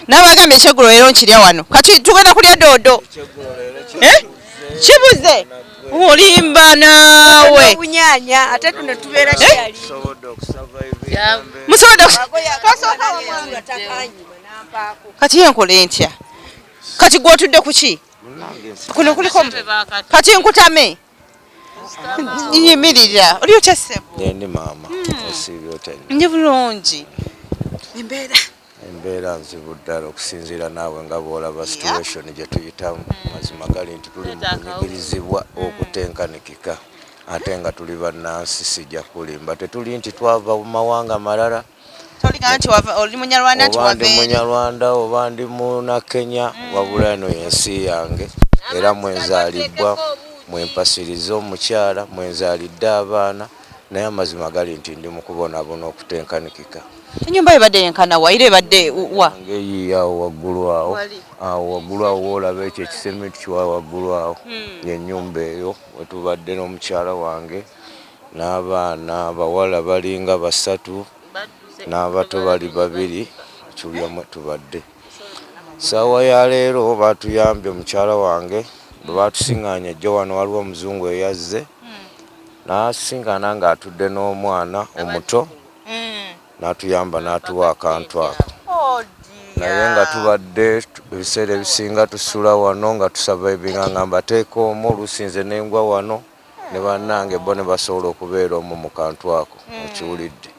Nabagambye ekyeggulo leero nkirya wano. Kati tugenda kulya doodo. Kibuze. Olimba naawe. Bunyanya ate tuno tubeera kyali. Musobola kati yenkole ntya. Kati gwotudde ku ki? Kuno kuliko kati nkutame. Yimirira. Oli okyasebo. Ndi maama. Osibyo tani. Ndi bulungi. Embeera nzibu ddala okusinziira naawe nga bw'olaba situation gye tuyitamu. Mazima gali nti tuli mu kunyigirizibwa okutenkanikika. Ate nga tuli bannansi sijja kulimba. Tetuli nti twava mu mawanga malala. Toliga nti oli Munyarwanda nti wava eri. Munyarwanda oba ndi muna Kenya wabula eno yensi yange. Era mwenzaalibwa mwempasiriza omukyala mwenzaalidde abaana naye amazima gali nti ndi mu kubonaabona okutenkanikika. Ennyumba ebadde yenkana wa ire ebadde wa? Ngeyi awo waggulu awo. Awo waggulu awo olaba ekyo ekisementi kiwa waggulu awo. Ennyumba eyo wetubadde n'omukyala wange n'abaana abawala balinga 3 n'abato bali 2 Kyulya mwe tubadde. Saawa ya leero batuyambye omukyala wange bwe batusiŋŋaanya ejja wano waliwo omuzungu eyazze n'asiŋŋaana ng'atudde n'omwana omuto n'atuyamba n'atuwa akantu ako. Naye nga tubadde ebiseera ebisinga tusula wano nga tusurviving nga mbateeka omwo oluusi n'engwa wano ne bannange bo ne basobola okubeera omwo mu kantu ako okiwulidde.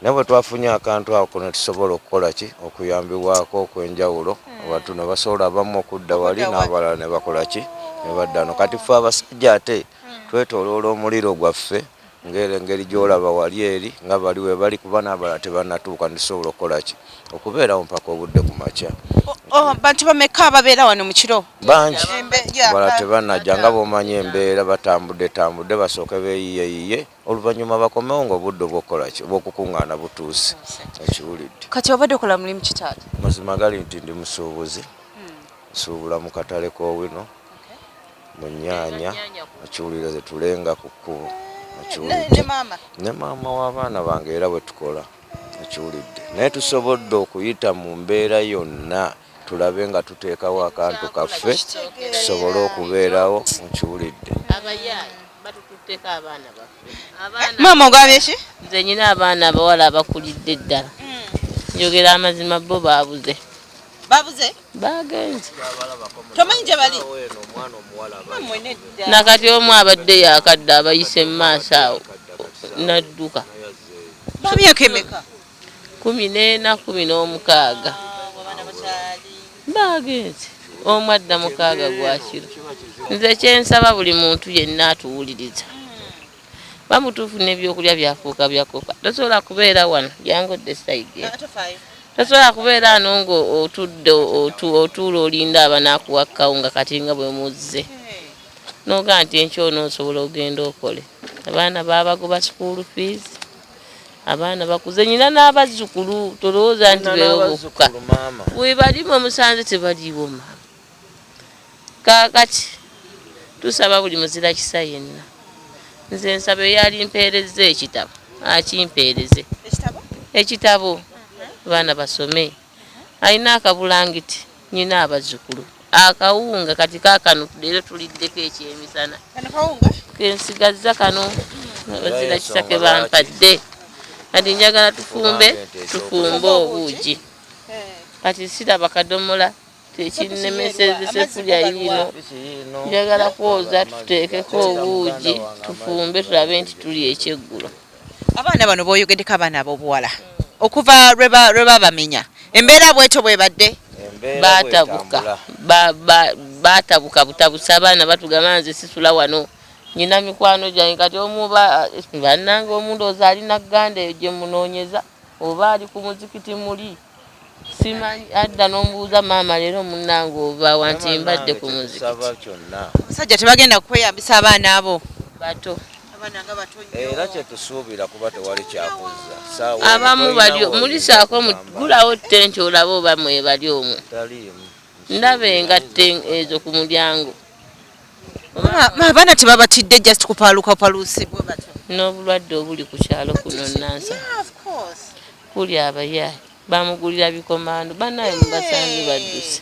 Naye bwe twafunye akantu ako ne tusobola okukola ki okuyambibwako okwenjawulo abantu ne basobola abamu okudda wali n'abalala ne bakola ki ne badda wano. Kati ffe abasajja ate twetooloola omuliro gwaffe ngeri gy'olaba wali eri nga bali we bali kuba n'abalala tebannatuuka ndisobola okukola ki okubeerawo mpaka obudde ku makya. Bantu bameka ababeera wano mu kiro? Bangi bala tebannajja nga bw'omanyi embeera batambudde basooke beeyiyeyiye oluvannyuma bakomewo ng'obudde obw'okukola ki obw'okukuŋŋaana butuuse ekiwulidde. Kati obadde okola mulimu ki taata? Mazima gali nti ndi musuubuzi nsuubula mu katale k'owino mu nnyaanya ekiwulire ze tulenga ku kkubo ekiwulidde ne maama w'abaana bange era bwe tukola ekiwulidde. Naye tusobodde okuyita mu mbeera yonna tulabe nga tuteekawo akantu kaffe tusobole okubeerawo ekiwulidde. Maama ogambye ki? Nze nyina abaana abawala abakulidde ddala. Njogera amazima bo baabuze. Babuze? Bagenze. Tomanyi gye bali? Nakati omu abadde yakadde abayise mu maaso awo n'adduka. Bamyaka emeka? 14 16. Bagenze. Omu adda mukaaga gwa kiro. Nze kyensaba buli muntu yenna atuwuliriza. Bamutuufu n'ebyokulya byafuuka byakoka. Tosobola kubeera wano yangodde sayidi. Tosobola kubeera ano ng'otudde otuula olinda abanaakuwa kawunga kati nga bwe muzze. Noga nti enkyo onoosobola ogenda okole. Abaana baabagoba school fees. Abaana bakuze nyina n'abazzukulu tolowooza nti beewobuka. Bwe balimu omusanze tebaliiwo maama. Kaakati tusaba buli muzira kisa yenna. Nze nsaba eyalimpeereza ekitabo akimpeereze. Ekitabo abaana basome. Alina akabulangiti nyina abazzukulu. Akawunga kati kaakano leero tuliddeko ekyemisana. Kensigazza kano bazira kisa ke bampadde. Kati njagala tufumbe obuugi. Kati siraba kadomola tekinnemeseze sefulya yino. Njagala kwoza tuteekeko obuugi tufumbe tulabe nti tuli ekyeggulo. Abaana bano b'oyogeddeko abaana ab'obuwala okuva lwe babamenya embeera bwetyo bwe badde baatabuka butabusa abaana batugamba nze sisula wano nyina mikwano gyange kati omu bannange omuntu ozaalina gganda eyo gye munoonyeza oba ali ku muzikiti muli simanyi adda n'omubuuza maama leero munnange oba wanti mbadde ku muzikiti. Abasajja tebagenda kweyambisa abaana abo bato era kyetusuubira kuba tewali kyakuzza. Abamu bali mulisaako gulawo ttenti olaba oba mwe bali omwo. Ndaba engatte ezo ku mulyango. Abaana tebabatidde just kupaalukapaluusibwe batyo. N'obulwadde obuli ku kyalo kuno Nansa. Kuli abayaayi bamugulira bikomando banaye mubasanze badduse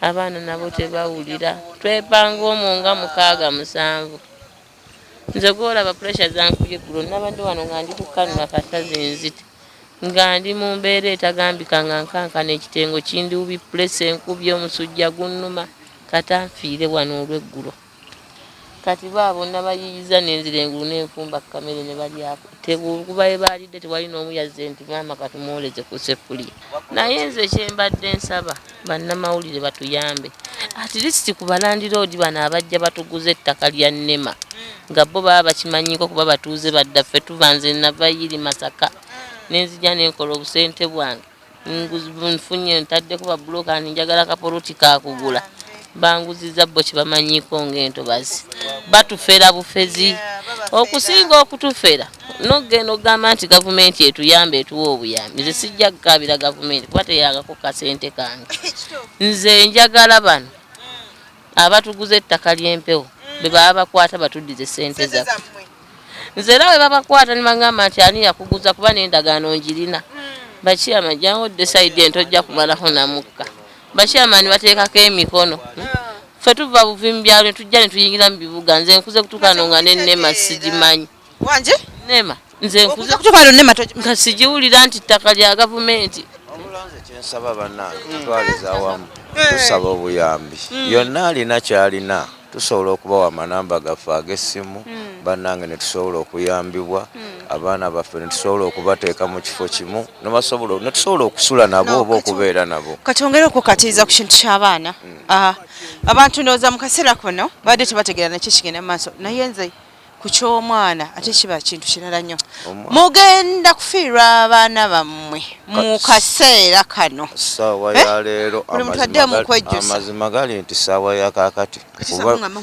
abaana nabo tebawulira twepanga omunga 6-7 nze gwolaba pressure zankubye gulo nabadde wano nga ndi kukanula katazinzite nga ndi mu mbeera etagambika nga nkankana ekitengo kindiwubi pressure enkubye omusujja gunnuma katanfiire wano olweggulo kati baabonna bayiyiza nenzira engulu n'enfumba kamere ne bali ako kuba ebalidde tewali n'omu yazze nti maama katumuwoleze ku sefuliya naye nze kyembadde nsaba bannamawulire batuyambe at least ku balandiroodi bano abajja batuguza ettaka lya nnema nga bo baba bakimanyiko kuba batuuze baddaffe tuva nze navayiri Masaka nenzija nenkola obusente bwange nfunye ntaddeko babuloka njagala kapoloti kakugula banguziza bo kibamanyiko ng'entobazi batufera bufezi okusinga okutufera nogenda ogamba nti gavumenti etuyambe etuwa obuyambi nze sijja kukabira gavumenti kuba teyagako kasente kange nze njagala bano abatuguza ettaka ly'empewo be baba bakwata batuddize sente zaffe nze era we babakwata ne bagamba nti ani yakuguza kuba n'endagaano njirina bakiyama jangu decide entojja kumalako namukka bakiyamani bateekako emikono ffe tuva buvimu byalo tujja ne tuyingira mu bibuga nze nkuze kutukano nga n'ennema sigimanyi wanje nema nze nkuze kutukano nnema nga sigiwulira nti ttaka lya gavumenti omulanze kyensaba bannange tutwaliza awamu tusaba obuyambi yonna alina kyalina tusobola okubawa amanamba gaffe ag'essimu bannange ne tusobola okuyambibwa abaana baffe ne tusobola okubateeka mu kifo kimu ne tusobola okusula nabo oba okubeera nabo kati ongera okukatiriza ku kintu ky'abaana abantu ndowooza mu kaseera kono badde tebategeera nakyo kigenda mu maaso naye nze ku ky'omwana ate kiba kintu kirala nnyo mugenda kufiirwa abaana bammwe mu kaseera kano ssaawa ya leero buli muntu adde mukwejjusa amazima gali nti ssaawa ya kaakati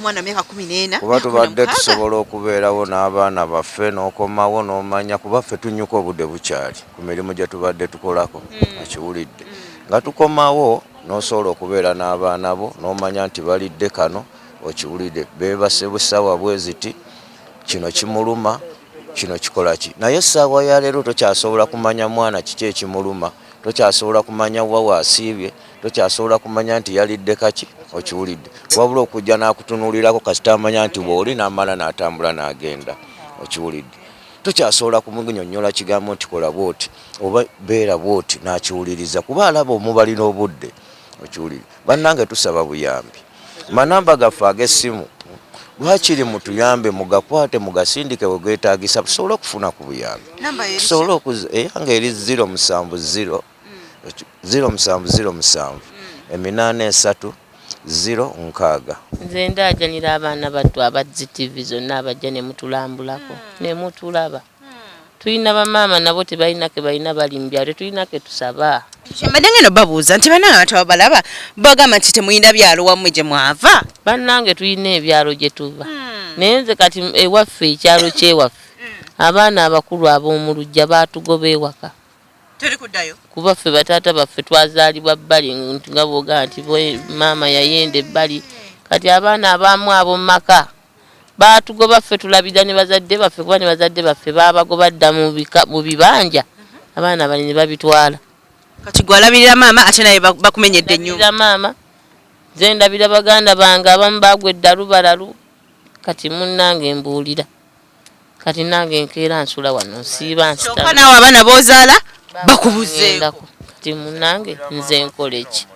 mwana myaka 14 kuba tubadde tusobola okubeerawo n'abaana baffe n'okomawo n'omanya kuba ffe tunyuka obudde bukyali ku mirimu gye tubadde tukolako akiwulidde nga tukomawo n'osobola okubeera n'abaana bo n'omanya nti balidde kano okiwulidde beebase bussaawa bweziti kino kimuluma kino kikola ki naye essaawa ya leero tokyasobola kumanya mwana kiki ekimuluma tokyasobola kumanya wa waasiibye tokyasobola kumanya nti yalidde kaki okiwulidde wabula okujja n'akutunuulirako kasita amanya nti bw'oli n'amala n'atambula n'agenda okiwulidde tokyasobola kumunyonnyola kigambo nti kola bwoti oba beera bwoti n'akiwuliriza kuba alaba omubalina obudde okiwulidde bannange tusaba buyambi manamba gaffe ag'essimu lwakiri mutuyambe mugakwate mugasindike we geetaagisa tusobole okufuna ku buyambi tusobole eyange eri 070 070 883 0 nze ndaajanira abaana battu abazzi TV zonna abajja ne mutulambulako ne mutulaba tulina bamaama nabo tebalina ke balina bali mu byalo tulina ke tusaba kyembadde ngeno babuuza nti bannange abantu abalaba bagamba nti temuyina byalo wammwe gye mwava bannange tulina ebyalo gye tuva naye nze kati ewaffe ekyalo kyewaffe abaana abakulu ab'omulujja baatugoba ewaka teri kuddayo kuba ffe bataata baffe twazaalibwa bbali nti nga bwogamba nti maama yayenda ebbali kati abaana abamu ab'omu maka baatugoba ffe tulabira ne bazadde baffe kuba ne bazadde baffe baabagoba dda mu bibanja abaana bali ne babitwala kati gwalabirira maama ate naye bakumenyedde ennyumba maama nze ndabira baganda bange abamu bagwedda lubalalu kati munnange mbuulira kati nange nkeera nsula wano nsiiba nsita naawe abaana boozaala bakubuzeeko kati munnange nze nkola eki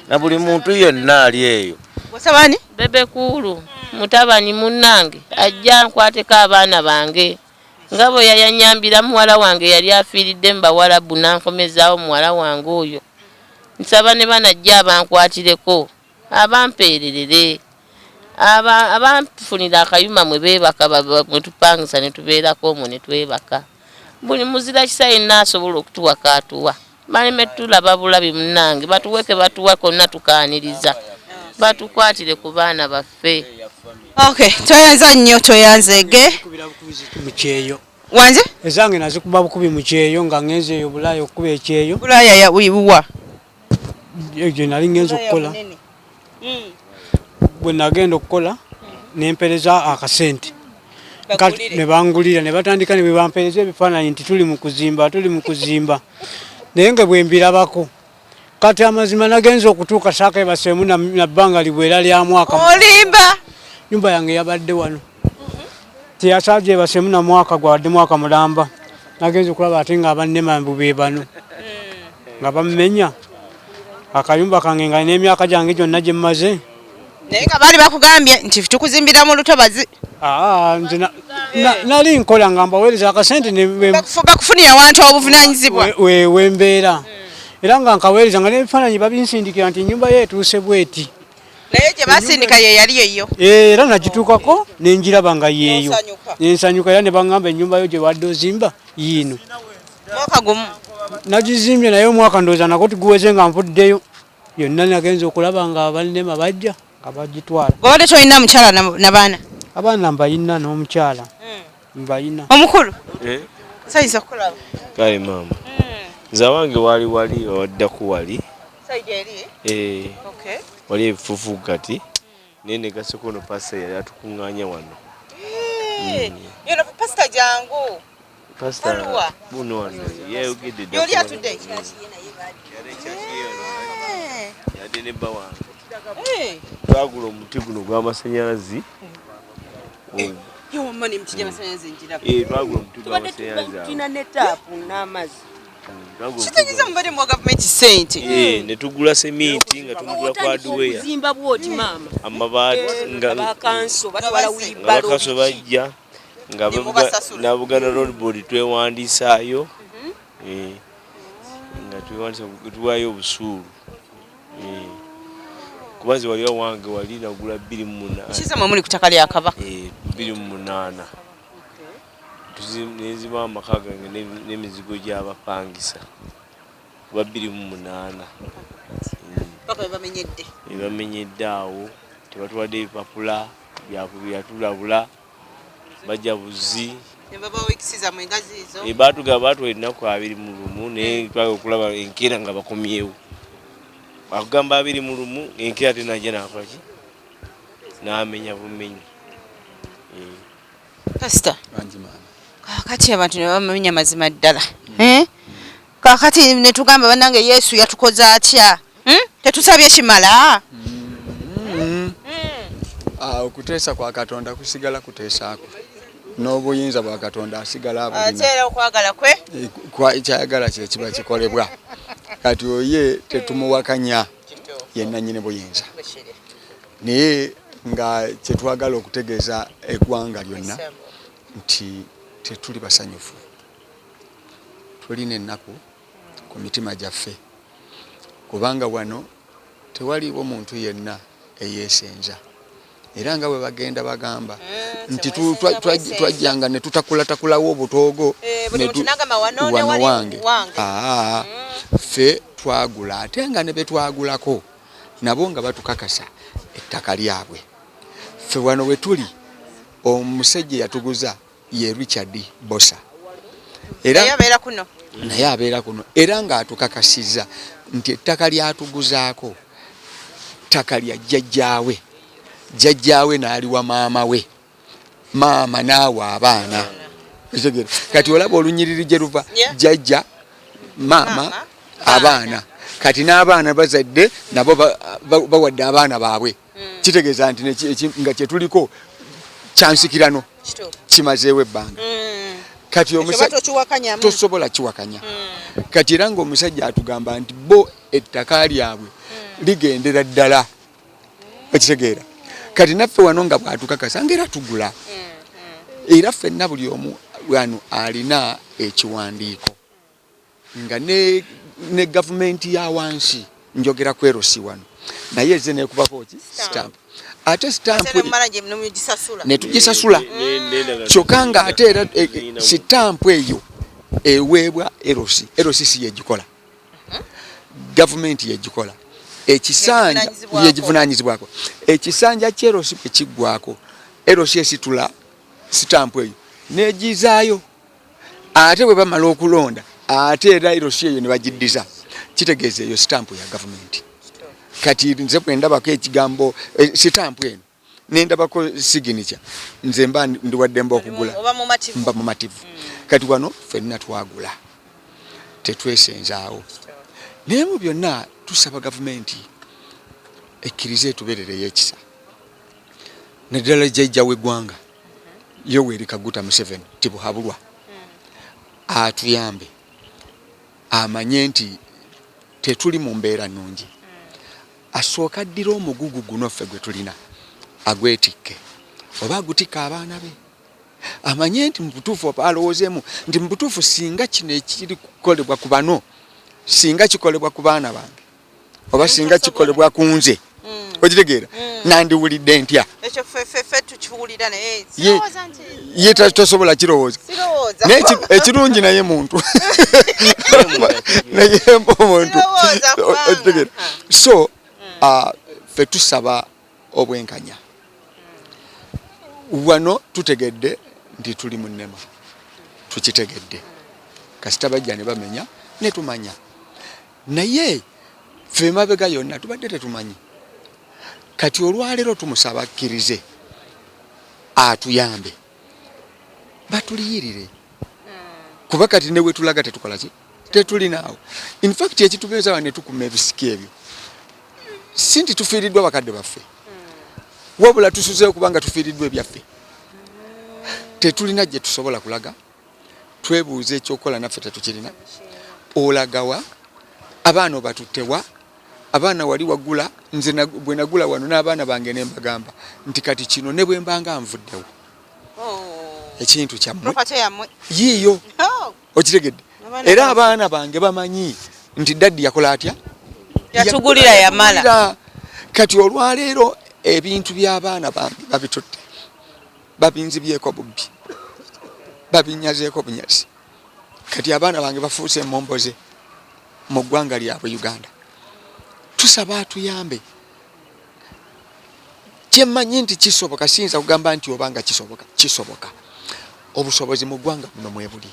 na buli muntu yenna ali eyo osabani bebe kuulu mutabani munnange ajja nkwateko abaana bange nga bwe yayanyambira muwala wange yali afiiridde mbawalabu nankomezaawo muwala wange oyo nsaba ne banajja abankwatireko abampeererere abamfunira akayuma mwe beebaka mwe tupangisa ne tubeerako omwo ne twebaka buli muzira kisa yenna asobola okutuwaka atuwa baleme tulaba bulabi munnange batuweke batuwa konna tukaaniriza batukwatire ku baana baffe okay toyanza nnyo toyanzege mukyeyo wanje ezange nazikuba bukubi mukyeyo nga ngenze eyo bulaya okuba ekyeyo bulaya ya wiwa gye nali ngenza okukola bwe nagenda okukola nempereza akasente ne bangulira ne batandika ne bampereza ebifaananyi nti tuli mu kuzimba naye nga bwe mbirabako kati amazima nagenza okutuuka saaka ebaseemu na bbanga libwera lya mwaka olimba nyumba yange yabadde wano teyasaaje ebaseemu na mwaka gwadde mwaka mulamba nagenza okulaba ate nga abannema be bano nga bammenya akayumba kange nga n'emyaka gyange gyonna gye mmaze naye nga baali bakugambye nti tukuzimbira mu lutobazi nze nali nkola nga mbaweereza akasente bakufunira abantu obuvunaanyizibwa wembeera era nga nkaweereza nga n'ebifaananyi babinsindikira nti ennyumba ye etuuse bweti naye gye basindika ye yali yeyo era nagituukako nenjiraba nga yeeyo nensanyuka era ne baŋŋamba ennyumba yo gye wadde ozimba yiino mwaka gumu nagizimbye naye omwaka ndowooza nako tiguweze nga nvuddeyo yonna nagenza okulaba nga abannema bajja nga bagitwala gobadde tolina mukyala na baana abaana mbayina n'omukyala mbayina omukulu sayinza kukulaba kale maama nze wange wali waddako wali wali ebifufu kati naye negaseko no pasita yali atukuŋŋaanya wano yono pasita jangu pasita buno wano yayogedde yoli atudde yadde ne bba wange twagula omuti guno gw'amasannyalaze twagula omuti gw'amasannyalaze kitegeeza mubadde mu gavumenti ssente netugula seminti nga tumugula kwa Aduweya amabaati nga bakaso bajja nga na Buganda Road Board twewandiisaayo nga tuwaayo obusuulu kuba nze wali wange wali nagula 28 muli ku ttaka lya Kabaka 28 nezima amaka gange n'emizigo gy'abapangisa kuba 28 bamenyedde awo tebatuwadde ebipapula byatulabula bajja buzi batugaba batwala ennaku 21 naye twaga okulaba enkeera nga bakomyewo bakugamba 21 enkeera tenajja nakolaki n'amenya bumenyi pasita kakati abantu ne bamenya mazima ddala kakati ne tugamba bannange Yesu yatukoze atya tetusabye kimala okuteesa kwa Katonda kusigala kuteesaako n'obuyinza bwa Katonda asigala abulina ate era okwagala kwe kyayagala kye kiba kikolebwa kati oye tetumuwakanya yenna nnyini buyinza naye nga kyetwagala okutegeeza eggwanga lyonna nti tetuli basanyufu tulina ennaku ku mitima gyaffe kubanga wano tewaliwo muntu yenna eyeesenza era nga bwe bagenda bagamba nti twajjanga ne tutakulatakulawo obutoogo wano wange ffe twagula ate nga ne betwagulako nabo nga batukakasa ettaka lyabwe ffe wano we tuli omusajja yatuguza ye Richard Bosa naye abeera kuno era ng'atukakasiza nti ettaka lyatuguzaako ttaka lya jjajjaawe n'ali wa maama we maama naawe abaana kati olaba olunyiriri gye luva jjajja maama abaana kati n'abaana bazadde nabo bawadde abaana baabwe kitegeeza nti nga kyetuliko kyansikirano kimazeewo ebbanga kati tosobola kiwakanya kati era ng'omusajja atugamba nti bo ettaka lyabwe ligendera ddala okitegeera kati naffe wano nga bwatukakasa ngaera tugula era ffenna buli omu wano alina ekiwandiiko nga ne gavumenti ya wansi njogera ku erosi wano naye eze nekubako ki stamp ate stamp netugisasula kyokka nga ate era stamp eyo eweebwa erosi si yegikola gavumenti yegikola ekisanja yegivunaanyizibwako ekisanja ky'erosi bwe kiggwako erosi esitula stamp eyo negizaayo ate bwe bamala okulonda ate era erosi eyo ne bagiddiza kitegeeza eyo stamp ya gavumenti kati nze bwe ndabako ekigambo stamp eno nendabako signature nze mba ndiwadde mba okugula mba mumativu kati wano ffenna twagula tetwesenzaawo naye mu byonna tusaba gavumenti ekkirize etubeerereyo ekisa naddala jjajja w'eggwanga Yoweri Kaguta Museveni tibuhabulwa atuyambe amanye nti tetuli mu mbeera nnungi asooka addira omugugu guno ffe gwe tulina agwetikke oba agutika abaana be amanye nti mu butuufu alowoozeemu nti mu butuufu singa kino ekiri kukolebwa ku bano singa kikolebwa ku baana bange oba singa kikolebwa ku nze okitegeera nandiwulidde ntya ekyo ffe tukiwulira naye ye tasobola kirowooza naye ekirungi naye muntu naye omuntu okitegeera so ffe tusaba obwenkanya wano tutegedde nti tuli mu nnema tukitegedde kasita bajja ne bamenya ne tumanya naye ffe mabega yonna tubadde tetumanyi kati olwaleero tumusaba akkirize atuyambe batuliyirire kuba kati ne wetulaga tetukola ki tetulinaawo in fact ekitubeeza wa ne tukuma ebisiki ebyo si nti tufiiriddwa bakadde baffe wabula tusuzeewo kubanga tufiiriddwa ebyaffe tetulina gye tusobola kulaga twebuuza ekyokukola naffe tetukirina olagawa abaana obatuttewa abaana wali wagula nze bwe nagula wano n'abaana bange ne mbagamba nti kati kino ne bwe mbanga nvuddewo ekintu kyammwe yiiyo okitegedde era abaana bange bamanyi nti daddi yakola atya yatugulira yamala kati olwaleero ebintu by'abaana bange babitutte babinzibyeko bubbi babinyazeeko bunyazi kati abaana bange bafuuse emomboze mu ggwanga lyabwe Uganda tusaba atuyambe kyemmanyi nti kisoboka siyinza kugamba nti obanga kisoboka obusobozi mu ggwanga buno mwebuli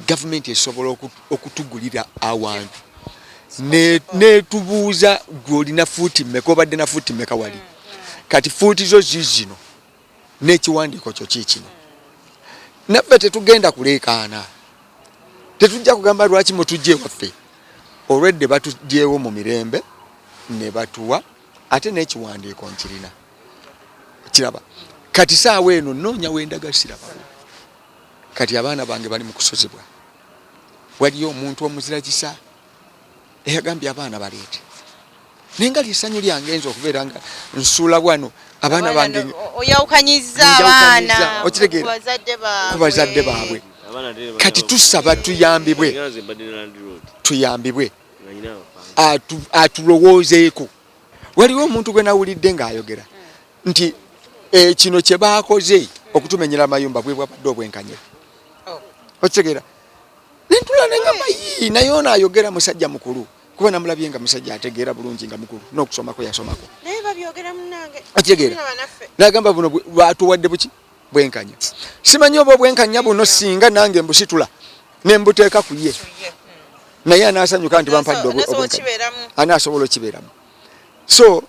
gavumenti esobola okutugulira awantu netubuuza gwolina fuuti mmeka obadde na fuuti mmeka wali kati fuuti zo zizino n'ekiwandiiko kyo kiikino naffe tetugenda kuleekaana tetujja kugamba lwaki mutujje waffe olwedde batugyewo mu mirembe ne batuwa ate n'ekiwandiiko nkirina kiraba kati saawa eno noonya wendagasirabawo kati abaana bange bali mu kusozibwa waliyo omuntu omuzira kisa eyagambye abaana baleete naye nga lyessanyu lyangenza okubeera nga nsuula wano abaana bange oyawukanyiza abaana okitegeera ku bazadde baabwe kati tusaba tuyambibwe atulowoozeeko waliwo omuntu gwe nawulidde ng'ayogera nti kino kye baakoze okutumenyera amayumba bwe bwabadde obwenkanya okitegeera nentula nengamba yii naye ono ayogera musajja mukulu kuba namulabye nga musajja ategeera bulungi nga mukulu n'okusomako yasomako okitegeera nagamba buno batuwadde buki bwenkanya simanyi oba obwenkanya buno singa nange mbusitula nembuteeka ku ye naye anasanyuka nti bampadde obwenkanya anaasobola okibeeramu so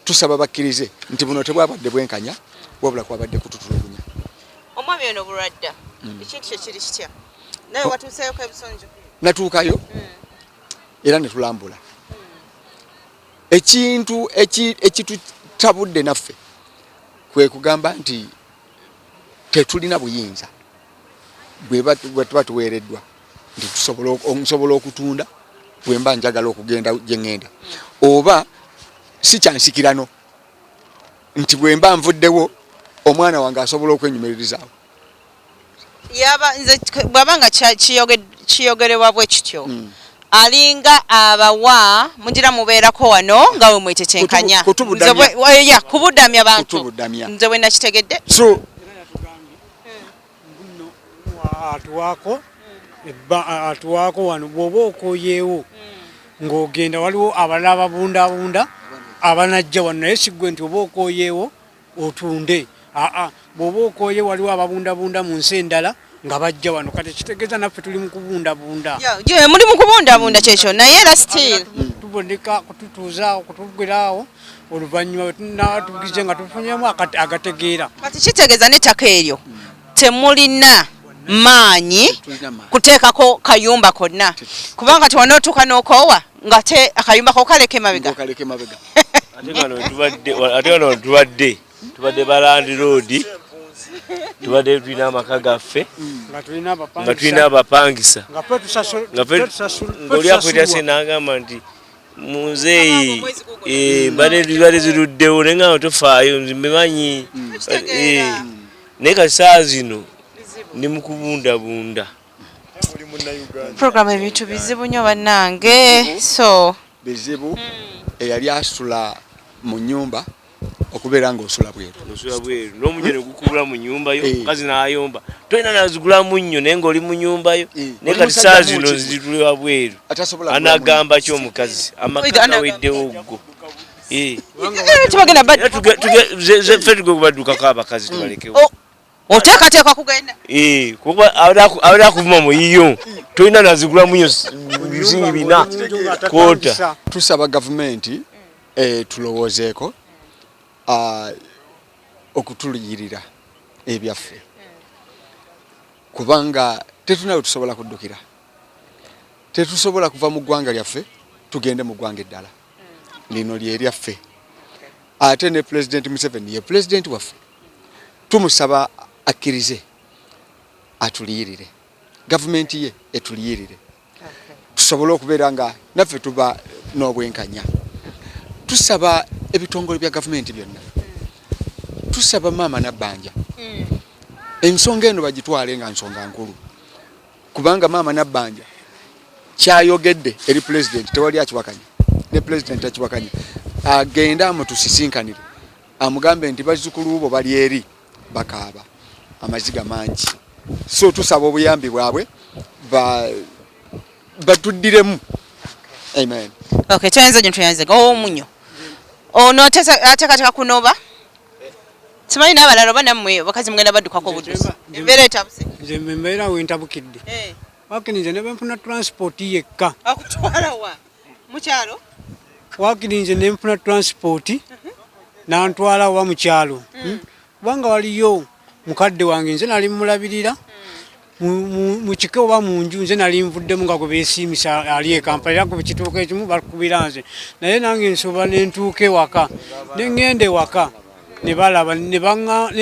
tusaba bakkirize nti buno tebwabadde bwenkanya wabula kwabadde kututulugunya omwami ono bulwadda ekintu kyekiri kitya naye watuuseeyoko ebisonjo natuukayo era netulambula ekintu ekitutabudde naffe kwe kugamba nti tetulina buyinza bwe tuba tuweereddwa nti nsobola okutunda bwe mba njagala okugenda gye ŋŋenda oba si kyansikirano nti bwe mba nvuddewo omwana wange asobola okwenyumiririzaawo bw'abanga kiyogerebwa bwe kityo alinga abawa mugira mubeerako wano nga we mwetetenkanya kubudamya bantu nze bwe nakitegedde atuwaako wano bw'oba okoyeewo ng'ogenda waliwo abalala ababundabunda abanajja wano naye siggwe nti oba okoyeewo otunde bw'oba okoye waliwo ababundabunda mu nsi endala nga bajja wano kati kitegeeza naffe tuli mu kubundabunda muli mu kubundabunda kyekyo naye era still tuboneka kututuuzaawo kutugweraawo oluvannyuma tugize nga tufunyemu agategeera kati kitegeeza n'ettaka eryo temulina maanyi kuteekako kayumba konna kubanga tiwanootuuka n'okoowa nga te akayumba ko kaleke mabega ate wano tubadde balandi road tubadde tulina amaka gaffe nga tulina abapangisa ng'oli akwetase n'agamba nti muzeeyi mbadde ziruddewo naye nga tofaayo mbimanyi naye kati saa zino ndi mu kubundabunda programu ebintu bizibu nnyo bannange so bizibu eyali asula mu nyumba okubeera ng'osula bweru n'omujja ne gukubula mu nyumba yo mukazi n'ayomba tolina nazigulamu nnyo naye ng'oli mu nyumba yo naye kati saa zino zitulwa bweru anagamba ki omukazi amaka gaweddewo ggo ffe tuge kubaddukako abakazi tubalekewo oteekateeka kugenda kuba abadde akuvuma muyiyo tolina nazigulamu nnyo bizingi bina kwota tusaba gavumenti tulowoozeeko okutuliyirira ebyaffe kubanga tetunawe tusobola kuddukira tetusobola kuva mu ggwanga lyaffe tugende mu ggwanga eddala lino lyeryaffe ate ne President Museveni ye President waffe tumusaba akkirize atuliyirire gavumenti ye etuliyirire tusobole okubeera nga naffe tuba n'obwenkanya tusaba ebitongole bya gavumenti byonna tusaba maama Nabbanja ensonga eno bagitwale nga nsonga nkulu kubanga maama Nabbanja kyayogedde eri President tewali akiwakanya ne President akiwakanya agenda amutusisinkanire amugambe nti bazzukulu bo bali eri bakaaba amaziga mangi so tusaba obuyambi bwabwe batuddiremu amen okay tuyanze omunyo ono ateekateeka kunoba simanyi n'abalala oba nammwe bakazi mugenda baddukako buddusi embeera etabuse nze mbeera wentabukidde wakiri nze ne benfuna transport yekka akutwala wa mukyalo wakiri nze ne nfuna transport nantwala wa mukyalo kubanga waliyo mukadde wange nze nali mulabirira mu kike oba mu nju nze nali nvuddemu nga gwe beesiimisa ali e Kampala era ku kituuka ekimu bakubira nze naye nange nsobola ne ntuuka ewaka ne ŋŋenda ewaka ne balaba ne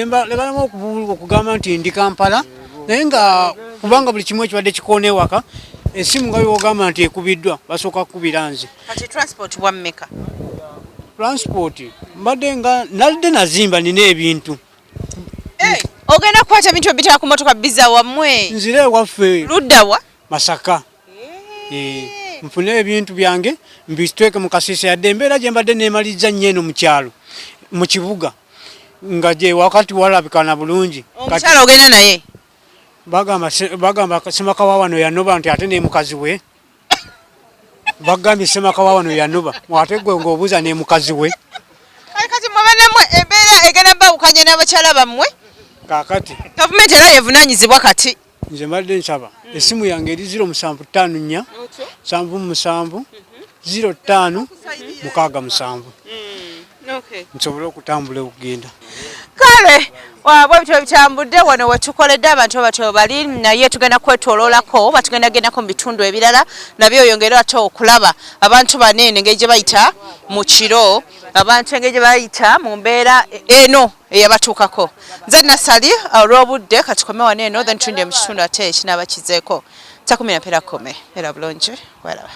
balama okugamba nti ndi Kampala naye nga kubanga buli kimu ekibadde kikoona ewaka esimu nga byogamba nti ekubiddwa basooka kukubira nze kati transport wammeka transport mbadde nga nalidde nazimba nina ebintu ogenda kukwata ebintu ebitala ku motoka biza wammwe nzire ewaffe luddawa Masaka nfune ebintu byange mbitweke mu kasiisa yadde embeera gye mbadde neemaliza nnyo eno mu kyalo mu kibuga nga gye wakati walabikana bulungi omukyala ogenda naye bagamba Semaka wa wano yanoba nti ate ne mukazi we bagambye Semaka wa wano yanoba ate gwe ng'obuuza ne mukazi we kati mwabanamwe embeera egenda mbawukanye n'abakyala bammwe kakati gavumenti era yevunaanyizibwa kati nze mbadde nsaba esimu yange eri 0754 77 05 67 nsobole okutambula okugenda kale bwe bityo bitambudde wano wetukoledde abantu abato bali naye tugenda kwetoloolako batugenda gendako mu bitundu ebirala nabyo oyongere ate okulaba abantu banene engeri gye bayita mu kiro abantu engeri gye bayita mu mbeera eno eyabatuukako nze Nasali olw'obudde katukome wano eno then tundye mu kitundu ate ekinaaba kizeeko 10 era bulungi walaba